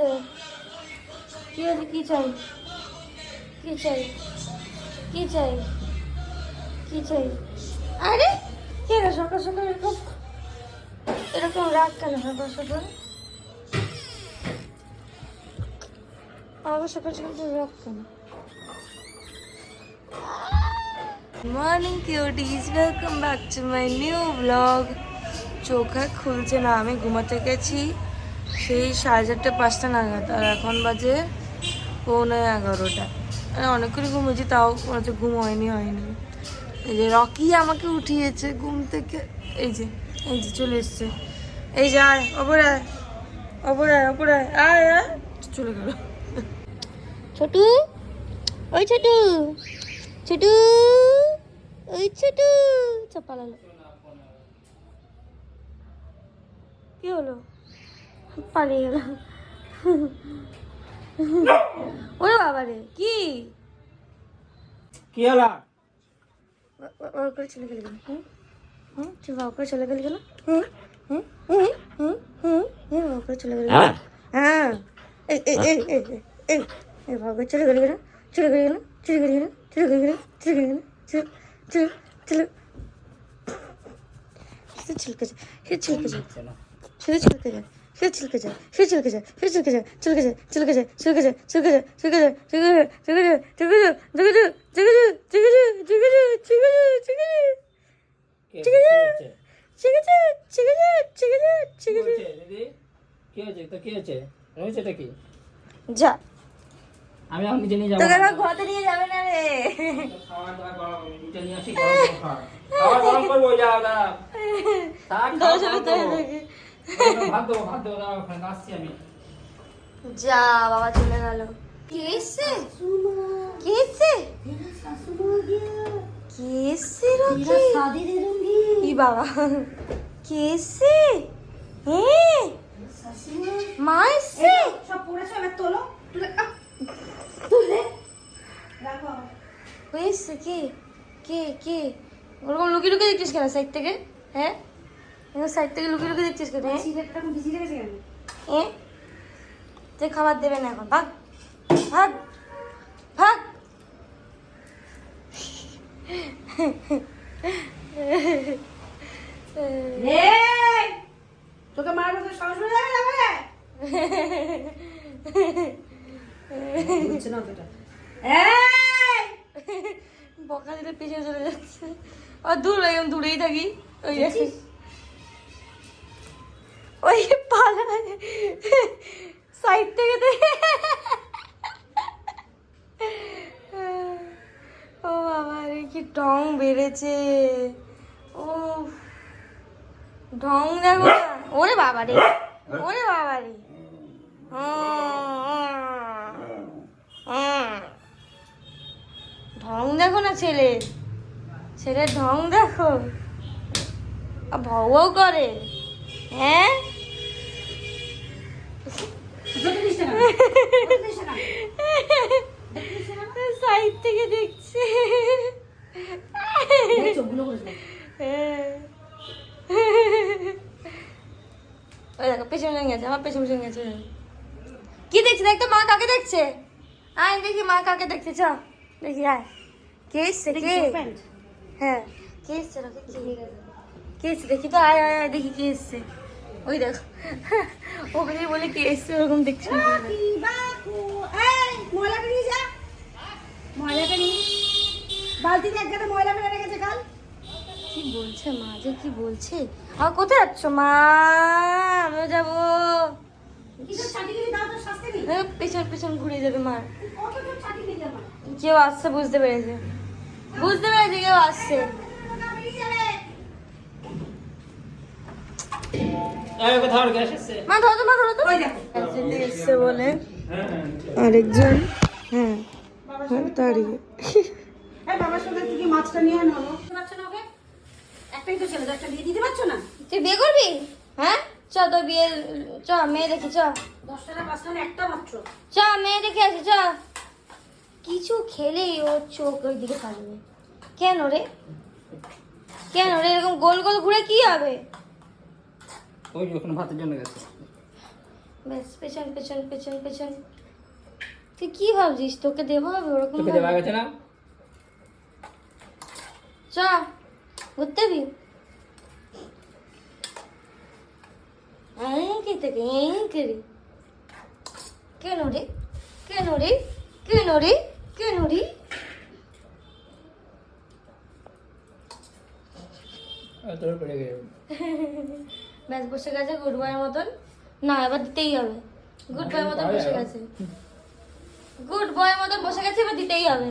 হয়েছে? কি হয়েছে? কি চাই? কি চাই? কি চাই? কি চাই? আরে কে রে সকাল সকাল এরকম রাগ কেন সকাল সকাল? আমাকে সকাল সকাল রাগ কেন? Morning cuties, welcome back to my new blog. চোখ আর খুলছে না, আমি ঘুমাতে গেছি সেই 4:30-5টা নাগাদ, আর এখন বাজে 11:45। অনেকক্ষণ ঘুমিয়েছি, তাও হচ্ছে ঘুম হয়নি। এই যে রকি আমাকে উঠিয়েছে ঘুম থেকে, এই যে চলে এসছে। এই যে আয়, ওপরে আয়, চলে গেল। ছোটু, ওই ছোটু, ওই ছোটু পালালো। কি হলো? পালিয়ে গেল। ওরে বাবা রে, কি হলো? করে চলে গেলি কেন? বাবা করে চলে গেলি কেন? বাবা করে চলে গেলি? হ্যাঁ, এই বাবা করে চলে গেলি কেন? চলে গেলি কেন? ছিলকে যায়, ছিলকে যায়, যা। আমি এখন নিজে নিয়ে যাবো। তোকে আবার ঘরে নিয়ে যাবে না রে। খাবার গরম করবো, যাও দাঁড়া। ভাত দেবো, দাঁড়াও, ওখানে আসছি আমি। যা বাবা চলে গেল। কে এসছে? কি বাবা? কে এসছে? মা এসছে? সব পড়েছে, এবার তোলো, তুলে রাখো। এসছে কে? ওরকম লুকিয়ে দেখছিস কেন সাইড থেকে? হ্যাঁ, সাইড থেকে লুকিয়ে দেখছিস কেন? সিগারেটটা এখন ভিজিয়ে রেখেছে কেন? তুই খাবার দেবে না এখন, ভাগ। তোকে মারবো তো সাহস হয়ে যাবে না বলে? বুঝছে না অতটা। বকা দিলে পিছিয়ে চলে যাচ্ছে। আর দূরেই থাকি। ওই পালায় সাইড থেকে ও বাবা রে, কি ঢং বেড়েছে। ও ঢং দেখো না। ওরে বাবা রে। ঢং দেখো না ছেলের ঢং দেখো, ভৌ করে। হ্যাঁ, সাইড থেকে দেখছে। ওই দেখো পেছনে গেছে, আমার পেছনে গেছে। কি দেখছে? দেখতো মা কাকে দেখছে? আয় দেখি মা কাকে দেখছে, চ দেখি। আয়, কে এসছে? হ্যাঁ, কে এসছে? কে এসছে দেখি তো। আয় দেখি কে এসছে। ওই দেখো, ওকে যদি বলে কে এসছে ওরকম দেখছি। বালতিতে এক গাদা ময়লা ফেলে রেখেছে কাল। কি বলছে মা যে, কি বলছে? আর কোথায় যাচ্ছ মা? আমিও যাবো। পেছন ঘুরে যাবে মা। কেউ আসছে, বুঝতে পেরেছে কেউ আসছে। মা ধরো তো। এসছে বলে আরেকজন। হ্যাঁ, দাঁড়িয়ে। বাবার সঙ্গে তুই কি মাছটা নিয়ে আনো? পারছো না ওকে? একটাই তো ছেলে, একটা বিয়ে দিতে পারছো না? তুই বিয়ে করবি? হ্যাঁ, চ তো বিয়ে, চ মেয়ে দেখি, চ 10টা না 5টা না একটা মাত্র। চ মেয়ে দেখে আসি, চ। কিছু খেলেই ওর চোখ ওই দিকে থাকবে। কেন রে এরকম গোল ঘুরে কি হবে? ওই ওখানে ভাতের জন্য গেছে। ব্যাস পেছন পেছন পেছন পেছন। তুই কি ভাবছিস তোকে দেবো হবে ওরকম? তোকে দেওয়া গেছে না? চ ঘুরতে দিবি কি থেকে কেন রে কেন রে কেন রে কেন রে? তোর পড়ে গেছে। ব্যাস বসে গেছে গুড বয়ের মতন। না এবার দিতেই হবে। গুড বয়ের মতন বসে গেছে, গুড বয়ের মতন বসে গেছে, এবার দিতেই হবে।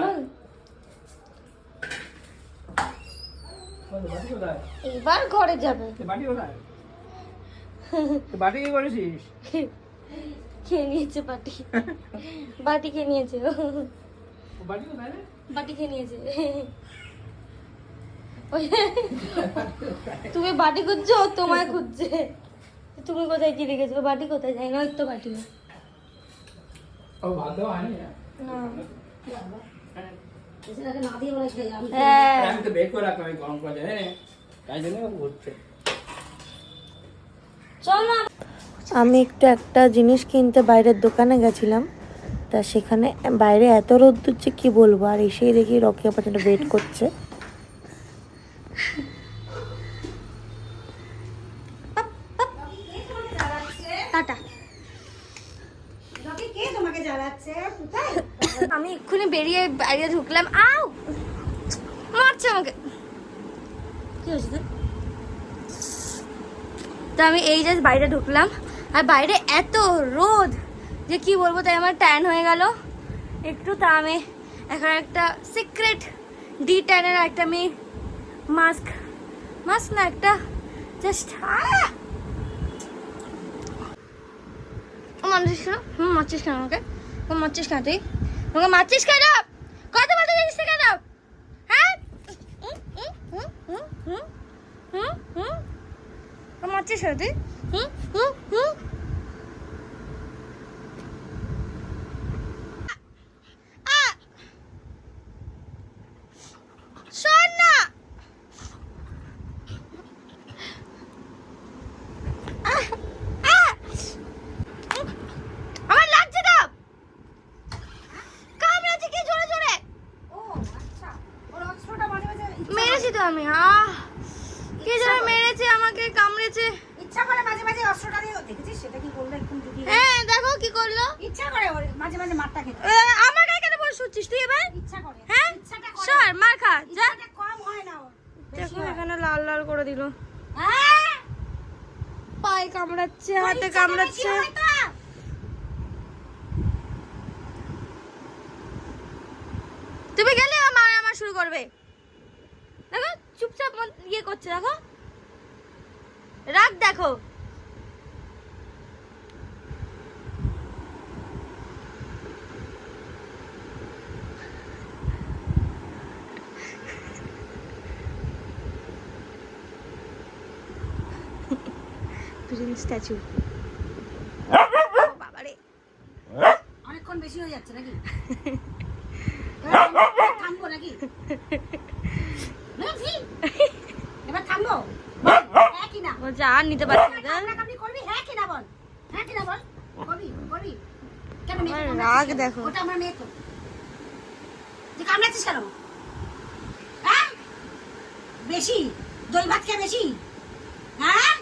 বল। বাটি কোথায়? এবার ঘরে যাবে। বাটি কোথায়? বাটি কি করেছিস? খেয়ে নিয়েছে বাটি, বাটি খেয়ে নিয়েছে ও। বাটি কোথায় রে? বাটি খেয়ে নিয়েছে। তুমি বাটি খুঁজছো, ও তোমায় খুঁজছে। তুমি কোথায় কি রেখেছো? বাটি কোথায়? যাই না, ওই তো বাটি। ও ভাত দেওয়া হয়নি না? না এছাড়া না দিয়ে বলে খেয়ে আমি হ্যাঁ আমি তো বের করে রাখলাম, আমি গরম করে জানি না তাই জন্য ঘুরছে। চল না। আমি একটা জিনিস কিনতে বাইরের দোকানে গেছিলাম, তা সেখানে বাইরে এত রোদ্দুর যে কি বলবো, আর এসেই দেখি রকি আপা যেন ওয়েট করছে। টাটা। রকি কে তোমাকে জ্বালাচ্ছে? কোথায়? আমি এক্ষুনি বেরিয়ে বাইরে ঢুকলাম। আউ মারছে আমাকে। কি হয়েছে তোর? তো আমি এই জাস্ট বাইরে ঢুকলাম, আর বাইরে এত রোদ যে কি বলবো, তাই আমার ট্যান হয়ে গেল একটু। তা আমি এখন একটা সিক্রেট ডি ট্যানের একটা আমি মাস্ক না একটা জাস্ট মারছিস কেন? মারছিস কেন আমাকে? মারছিস কেন তুই? আমাকে মারছিস কেন? কথা বলতে জানিস না কেন? হ্যাঁ মারছিস কেন তুই? শোন না, আমার লাগছে না, কামড়াচ্ছে কি জোরে জোরে। ও আচ্ছা, ওর অস্ত্রটা মাঝে মাঝে মেরেছি তো আমি। কি জোরে মেরেছে আমাকে, কামড়েছে। ইচ্ছা করে মাঝে মাঝে অস্ত্রটা দিয়ে দেখেছিস সেটা কি করলো একদম যদি হ্যাঁ দেখো কি করলো। ইচ্ছা করে ওর মাঝে মাঝে মারটা খেতে আমার গায়ে কেন বসে শুচ্ছিস তুই এবার? ইচ্ছা করে হ্যাঁ ইচ্ছাটা করে সর মার খা যা। ইচ্ছাটা কম হয় না ওর বেশি দেখো হয়। এখানে লাল লাল করে দিল, হ্যাঁ পায়ে কামড়াচ্ছে, ওর হাতে ইচ্ছাটা কামড়াচ্ছে। বেশি হয় তো। তুমি গেলে আমার শুরু করবে। দেখো চুপচাপ ইয়ে করছে, দেখো রাগ দেখো। স্ট্যাচু বাবারে, অনেকক্ষণ বেশি হয়ে যাচ্ছে নাকি? এবার থামবো নাকি? বলছি, এবার থামবো? হ্যাঁ কি না? বলছে আর নিতে পারছি না। কামড়াকামড়ি করবি? হ্যাঁ কি না বল? হ্যাঁ কি না বল? করবি? করবি? কেন মেয়েকে আমার কামড়াচ্ছিস রাগ কেন? দেখো। ওটা আমার মেয়ে তো। তুই কামড়াচ্ছিস কেন? হ্যাঁ? বেশি? দই ভাত খেয়ে বেশি? হ্যাঁ?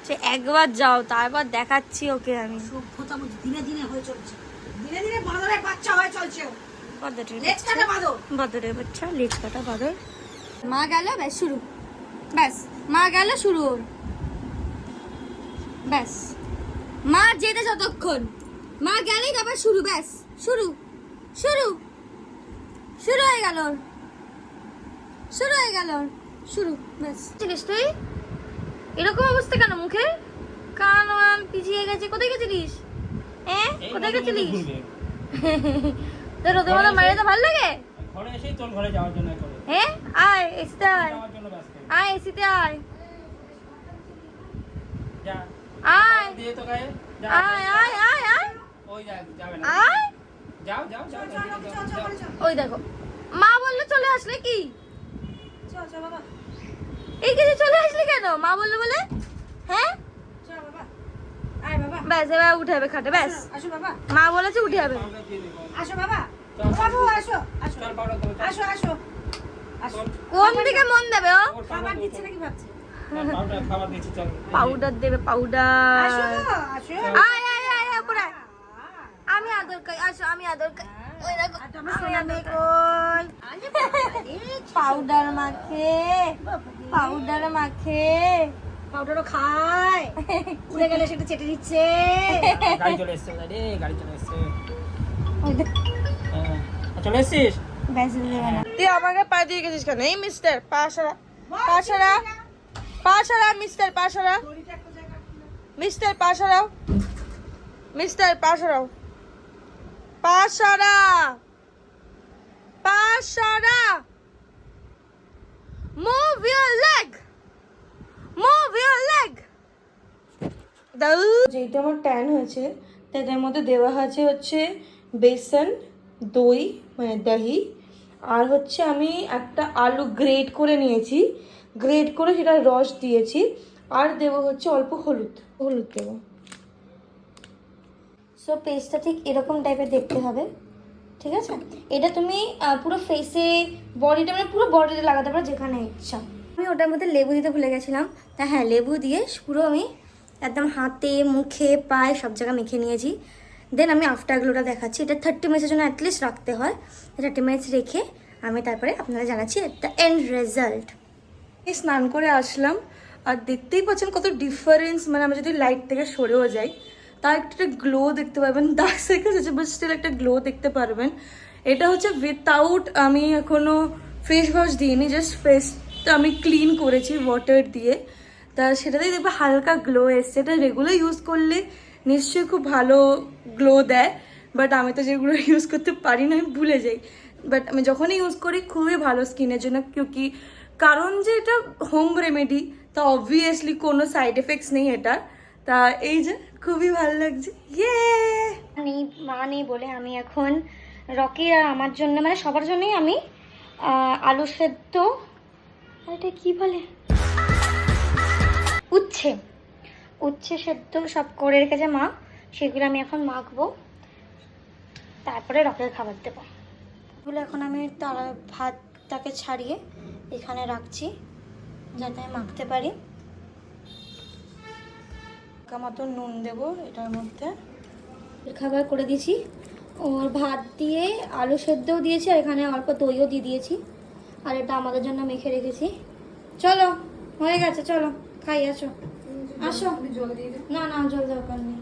সে একবার যাও, তারপর দেখাচ্ছি ওকে আমি। সভ্যতা দিনে দিনে হয়ে চলছে। দিনে দিনে বাঁদরের বাচ্চা হয়ে চলছে ও। বাদরের লেজ কাটা বাঁদর। বাদরের বাচ্চা, লেজ কাটা বাদর। মা গেল, ব্যাস শুরু। ব্যাস মা গেল, শুরু ওর। ব্যাস মা যেতে যতক্ষণ, মা গেলেই তারপর শুরু। ব্যাস শুরু শুরু শুরু হয়ে গেল ওর। শুরু হয়ে গেল ওর। শুরু ব্যাস। চিনিস তুই এরকম অবস্থা কেন মুখে? কান ওয়ান পিছিয়ে গেছে। কোথায় গেছিলিস? হ্যাঁ কোথায় গেছিলিস? তোর রোদের মতো মারে তো ভালো লাগে। ঘরে এসেই তোর ঘরে যাওয়ার জন্য করে হ্যাঁ আয় এসিতে আয়, যাওয়ার জন্য ব্যস্ত আয় এসিতে আয়, যা আয় দিয়ে তো গায়ে যা আয় আয় আয় আয় ওই যা যাবে না আয়। যাও যাও যাও ওই দেখো মা বললে চলে আসলে কি? চল চল বাবা। এই কিছু চলে আসলি কেন? মা বললো বলে? হ্যাঁ চল বাবা, আয় বাবা, ব্যাস এবার উঠে যাবে খাটে, ব্যাস আসো বাবা, মা বলেছে উঠে যাবে। আসো বাবা, বাবু আসো, আসো, আসো, আসো, আসো। কোন দিকে মন দেবে ও? খাবার দিচ্ছে নাকি ভাবছে? পাউডার দেবে, পাউডার। আসো, আসো। আয় আয় আয় আয়, উপরে আয়। আমি আদর করি, আসো আমি আদর করি। ওই দেখো, আর তোমার আমি সোনা আদর মেয়ে করি। কই? পাউডার মাখে, পাউডার মাখে। পাউডারও খায়, উড়ে গেলে সেটা চেটে দিচ্ছে। গাড়ি চলে এসছে রে, গাড়ি চলে এসছে। ওই দেখ, হ্যাঁ, চলে এসছিস? ব্যাস দেবে না। তুই আমাকে পা দিয়ে গেছিস কেন? এই মিস্টার পা সরা, পা সরা, পা সরা, মিস্টার পা সরা, মিস্টার পা সরাও, মিস্টার পা সরাও, পা সরা, পা সরা, move your leg, move your leg. যেহেতু আমার ট্যান হয়েছে তাই এটার মধ্যে দেওয়া হচ্ছে বেসন, দই মানে দহি, আর হচ্ছে আমি একটা আলু গ্রেট করে নিয়েছি, গ্রেট করে সেটা রস দিয়েছি, আর দেবো হচ্ছে অল্প হলুদ, হলুদ দেবো। সো পেস্টটা ঠিক এরকম টাইপের দেখতে হবে, ঠিক আছে? এটা তুমি পুরো ফেসে, বডিটা মানে পুরো বডিতে লাগাতে পারো যেখানে ইচ্ছা। আমি ওটার মধ্যে লেবু দিতে ভুলে গেছিলাম, তা হ্যাঁ লেবু দিয়ে পুরো আমি একদম হাতে, মুখে, পায়ে সব জায়গায় মেখে নিয়েছি। দেন আমি আফটার গ্লোটা দেখাচ্ছি। এটা 30 মিনিটের জন্য অ্যাটলিস্ট রাখতে হয়। 30 মিনিটস রেখে আমি তারপরে আপনারা জানাচ্ছি দ্য এন্ড রেজাল্ট। স্নান করে আসলাম আর দেখতেই পাচ্ছেন কত ডিফারেন্স, মানে আমরা যদি লাইট থেকে সরেও যাই তার একটা গ্লো দেখতে পারবেন। 10 সেকেন্ড আছে বাট স্টিল একটা গ্লো দেখতে পারবেন। এটা হচ্ছে উইথাউট, আমি এখনো ফেস ওয়াশ দিইনি, জাস্ট ফেসটা আমি ক্লিন করেছি ওয়াটার দিয়ে, তা সেটাতেই দেখবে হালকা গ্লো এসছে। এটা রেগুলার ইউজ করলে নিশ্চয়ই খুব ভালো গ্লো দেয়, বাট আমি তো যেগুলো ইউজ করতে পারি না, আমি ভুলে যাই। বাট আমি যখনই ইউজ করি খুবই ভালো স্কিনের জন্য, কিউকি কারণ যে এটা হোম রেমেডি, তা অবভিয়াসলি কোনো সাইড এফেক্টস নেই এটার। তা এই যে খুবই ভালো লাগছে। ইয়ে নেই, মা নেই বলে আমি এখন রকি আর আমার জন্য, মানে সবার জন্যই আমি আলু সেদ্ধ, এটা কি বলে, উচ্ছে, উচ্ছে সেদ্ধ সব করে রেখেছে মা, সেগুলো আমি এখন মাখবো, তারপরে রকের খাবার দেবো। এগুলো এখন আমি তারা ভাতটাকে ছাড়িয়ে এখানে রাখছি যাতে আমি মাখতে পারি। মতো নুন দেবো এটার মধ্যে, খাবার করে দিয়েছি, ওর ভাত দিয়ে আলু সেদ্ধও দিয়েছি, আর এখানে অল্প দইও দিয়ে দিয়েছি, আর এটা আমাদের জন্য মেখে রেখেছি। চলো হয়ে গেছে, চলো খাই, আসো আসো। না না জল দরকার নেই,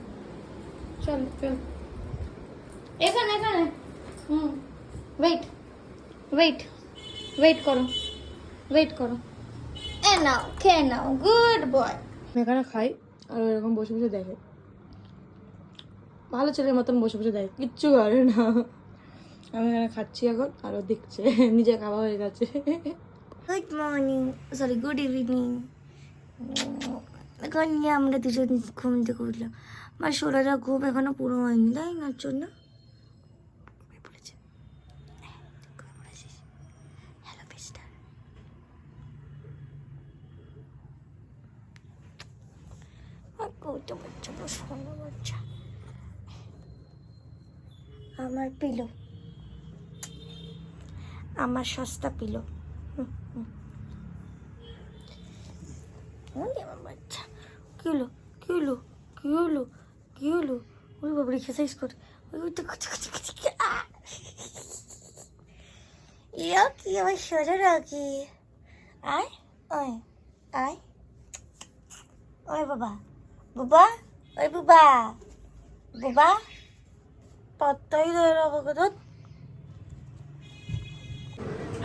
চল চল এখানে এখানে। ওয়েট ওয়েট ওয়েট করো, ওয়েট করো, এ নাও খেয়ে নাও, গুড বয়। এখানে খাই আর এরকম বসে বসে দেখে, ভালো ছেলের মতন বসে বসে দেখে, কিচ্ছু করে না। আমি এখানে খাচ্ছি এখন, আরও দেখছে, নিজে খাওয়া হয়ে গেছে। Good morning, sorry good evening. এখন নিয়ে আমরা দুজন ঘুম থেকে উঠলাম, আমার সোনাটা ঘুম এখনো পুরো হয়নি, তাই না? জন্য হ্যালো মিস্টার, সোনা বাচ্চা আমার পিলো, আমার সস্তা পিলো। আমার বাচ্চা কি হলো, কি হলো, কি হলো, কি হলো? ওই বাবা এক্সারসাইজ করে, ওই তো ইয়া কি আমার সোজা রাখি। আয় আয় আয়, ওই বাবা, বাবা, ওই বাবা, বাবা পাত্তাই দেয় না আমাকে। তো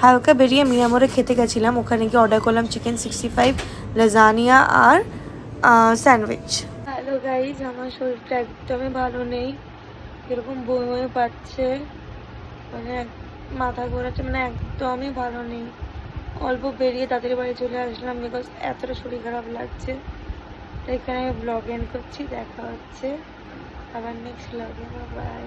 হালকা বেরিয়ে মিয়ামোরে খেতে গেছিলাম, ওখানে গিয়ে অর্ডার করলাম চিকেন 65, লাজানিয়া আর স্যান্ডউইচ। হ্যালো গাইজ, আমার শরীরটা একদমই ভালো নেই, এরকম বমি পাচ্ছে, মানে মাথা ঘোরাচ্ছে, মানে একদমই ভালো নেই। অল্প বেরিয়ে তাদের বাড়ি চলে আসলাম বিকজ এতটা শরীর খারাপ লাগছে। তো এখানে আমি ব্লগ এন্ড করছি, দেখা হচ্ছে আবার নেক্সট ব্লগে, বাই।